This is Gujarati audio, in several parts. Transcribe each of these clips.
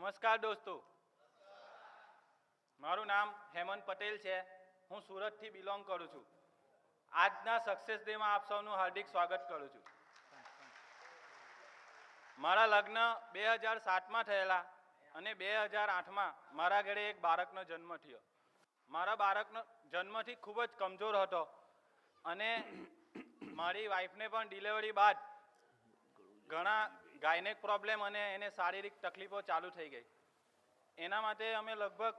નમસ્કાર દોસ્તો, મારું નામ હેમંત પટેલ છે. હું સુરતથી બિલોંગ કરું છું. આજના સક્સેસ ડેમાં આપ સૌનું હાર્દિક સ્વાગત કરું છું. મારા લગ્ન 2007માં થયેલા અને 2008માં મારા ઘરે એક બાળકનો જન્મ થયો. મારા બાળકનો જન્મથી ખૂબ જ કમજોર હતો અને મારી વાઈફને પણ ડિલિવરી બાદ ઘણા ગાયનેક પ્રોબ્લેમ અને એને શારીરિક તકલીફો ચાલુ થઈ ગઈ. એના માટે અમે લગભગ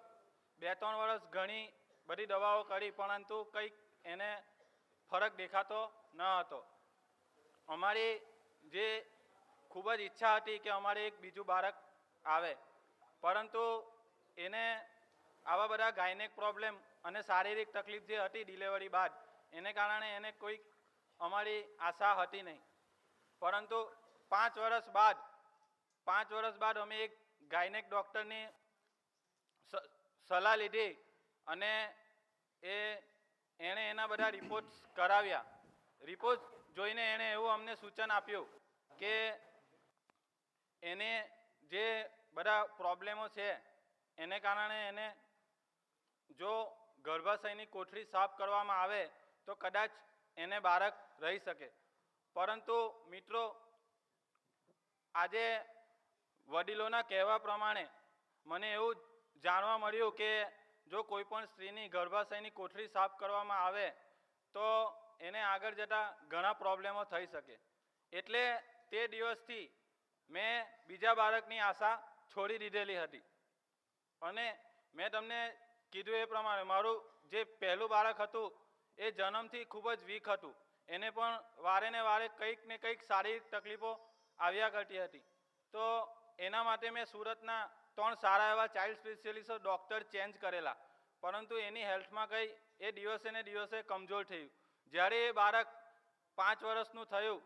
2-3 વર્ષ ઘણી બધી દવાઓ કરી, પરંતુ કંઈક એને ફરક દેખાતો ન હતો. અમારી જે ખૂબ જ ઈચ્છા હતી કે અમારે એક બીજું બાળક આવે, પરંતુ એને આવા બધા ગાયનેક પ્રોબ્લેમ અને શારીરિક તકલીફ જે હતી ડિલિવરી બાદ, એને કારણે એને કોઈક અમારી આશા હતી નહીં. પરંતુ 5 વર્ષ બાદ અમે એક ગાયનેક ડૉક્ટરની સલાહ લીધી અને એણે એના બધા રિપોર્ટ્સ કરાવ્યા. રિપોર્ટ જોઈને એણે એવું અમને સૂચન આપ્યું કે એને જે બધા પ્રોબ્લેમો છે એને કારણે એને જો ગર્ભાશયની કોથળી સાફ કરવામાં આવે તો કદાચ એને બાળક રહી શકે. પરંતુ મિત્રો, આજે વડીલોના કહેવા પ્રમાણે મને એવું જાણવા મળ્યું કે જો કોઈ પણ સ્ત્રીની ગર્ભાશયની કોથળી સાફ કરવામાં આવે તો એને આગળ જતાં ઘણા પ્રોબ્લેમો થઈ શકે. એટલે તે દિવસથી મેં બીજા બાળકની આશા છોડી દીધેલી હતી અને મેં તમને કીધું એ પ્રમાણે મારું જે પહેલું બાળક હતું એ જન્મથી ખૂબ જ વીક હતું. એને પણ વારે ને વારે કંઈક ને કંઈક શારીરિક તકલીફો આવ્યા કરતી હતી. તો એના માટે મેં સુરતના 3 સારા એવા ચાઇલ્ડ સ્પેશિયલિસ્ટ ડૉક્ટર ચેન્જ કરેલા, પરંતુ એની હેલ્થમાં કંઈ એ દિવસે ને દિવસે કમજોર થયું. જ્યારે એ બાળક 5 વર્ષનું થયું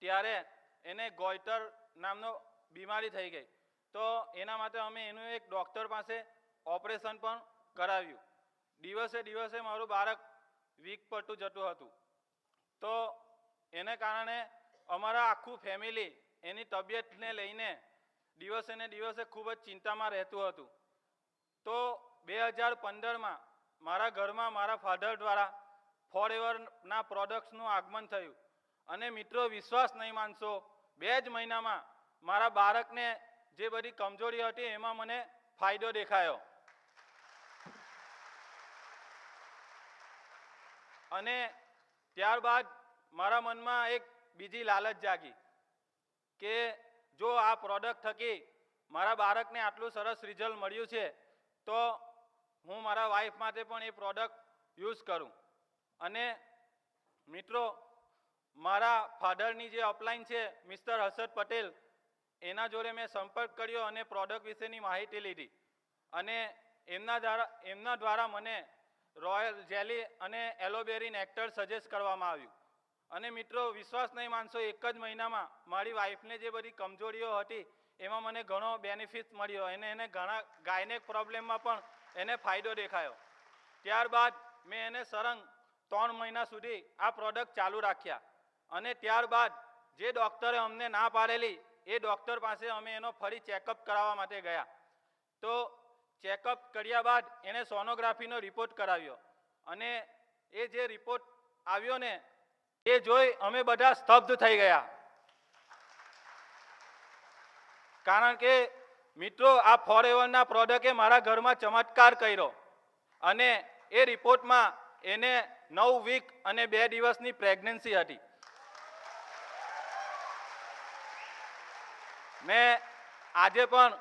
ત્યારે એને ગોઈટર નામનો બીમારી થઈ ગઈ. તો એના માટે અમે એનું એક ડૉક્ટર પાસે ઓપરેશન પણ કરાવ્યું. દિવસે દિવસે મારું બાળક વીક પડતું જતું હતું. તો એને કારણે અમારા આખું ફેમિલી એની તબિયતને લઈને દિવસે ને દિવસે ખૂબ જ ચિંતામાં રહેતું હતું. તો 2015માં મારા ઘરમાં મારા ફાધર દ્વારા ફોરએવરના પ્રોડક્ટ્સનું આગમન થયું અને મિત્રો, વિશ્વાસ નહીં માનશો, 2 જ મહિનામાં મારા બાળકને જે બધી કમજોરી હતી એમાં મને ફાયદો દેખાયો. અને ત્યારબાદ મારા મનમાં એક બીજી લાલચ જાગી કે જો આ પ્રોડક્ટ થકી મારા બાળકને આટલું સરસ રિઝલ્ટ મળ્યું છે તો હું મારા વાઈફ માટે પણ એ પ્રોડક્ટ યુઝ કરું. અને મિત્રો, મારા ફાધરની જે અપલાઈન છે મિસ્ટર હર્ષદ પટેલ, એના જોડે મેં સંપર્ક કર્યો અને પ્રોડક્ટ વિશેની માહિતી લીધી અને એમના દ્વારા મને રોયલ જેલી અને એલોવેરી નેક્ટર સજેસ્ટ કરવામાં આવ્યું. અને મિત્રો, વિશ્વાસ નહીં માનશો, 1 જ મહિનામાં મારી વાઈફને જે બધી કમજોરીઓ હતી એમાં મને ઘણો બેનિફિટ મળ્યો અને એને ઘણા ગાયનેક પ્રોબ્લેમમાં પણ એને ફાયદો દેખાયો. ત્યારબાદ મેં એને સળંગ 3 મહિના સુધી આ પ્રોડક્ટ ચાલુ રાખ્યા અને ત્યારબાદ જે ડૉક્ટરે અમને ના પાડેલી એ ડૉક્ટર પાસે અમે એનો ફરી ચેકઅપ કરાવવા માટે ગયા. તો ચેકઅપ કર્યા બાદ એને સોનોગ્રાફીનો રિપોર્ટ કરાવ્યો અને એ જે રિપોર્ટ આવ્યો ને એ જોઈ અમે બધા સ્તબ્ધ થઈ ગયા. કારણ કે મિત્રો, આ ફોરએવરના પ્રોડક્ટે મારા ઘરમાં ચમત્કાર કર્યો અને એ રિપોર્ટમાં એને 9 વીક અને 2 દિવસની પ્રેગ્નન્સી હતી. મેં આજે પણ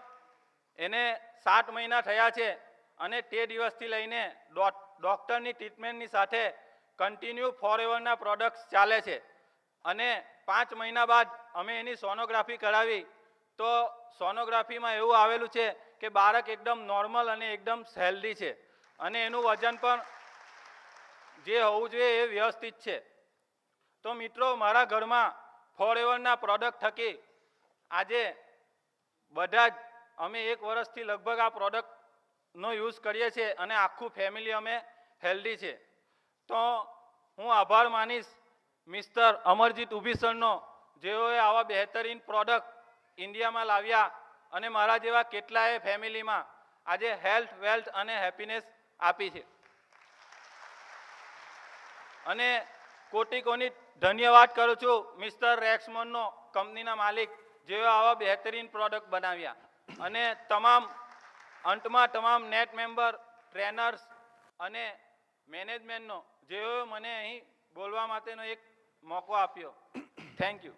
એને 7 મહિના થયા છે અને તે દિવસથી લઈને ડૉક્ટરની ટ્રીટમેન્ટની સાથે કન્ટિન્યુ ફોરએવરના પ્રોડક્ટ્સ ચાલે છે. અને 5 મહિના બાદ અમે એની સોનોગ્રાફી કરાવી તો સોનોગ્રાફીમાં એવું આવેલું છે કે બાળક એકદમ નોર્મલ અને એકદમ હેલ્ધી છે અને એનું વજન પણ જે હોવું જોઈએ એ વ્યવસ્થિત છે. તો મિત્રો, મારા ઘરમાં ફોરએવરના પ્રોડક્ટ થકી આજે બધા જ અમે 1 વર્ષથી લગભગ આ પ્રોડક્ટનો યુઝ કરીએ છીએ અને આખું ફેમિલી અમે હેલ્ધી છે. તો હું આભાર માનીશ મિસ્ટર અમરજીત ઉભીસરનો, જેઓએ આવા બહેતરીન પ્રોડક્ટ ઇન્ડિયામાં લાવ્યા અને મારા જેવા કેટલાય ફેમિલીમાં આજે હેલ્થ, વેલ્થ અને હેપીનેસ આપી છે. અને કોટી કોટી ધન્યવાદ કરું છું મિસ્ટર રેક્સમોનનો, કંપનીના માલિક, જેઓ આવા બહેતરીન પ્રોડક્ટ બનાવ્યા. અને અંતમાં તમામ નેટ મેમ્બર, ટ્રેનર્સ અને મેનેજમેન્ટનો, જેઓએ મને અહીં બોલવા માટેનો એક મોકો આપ્યો. Thank you.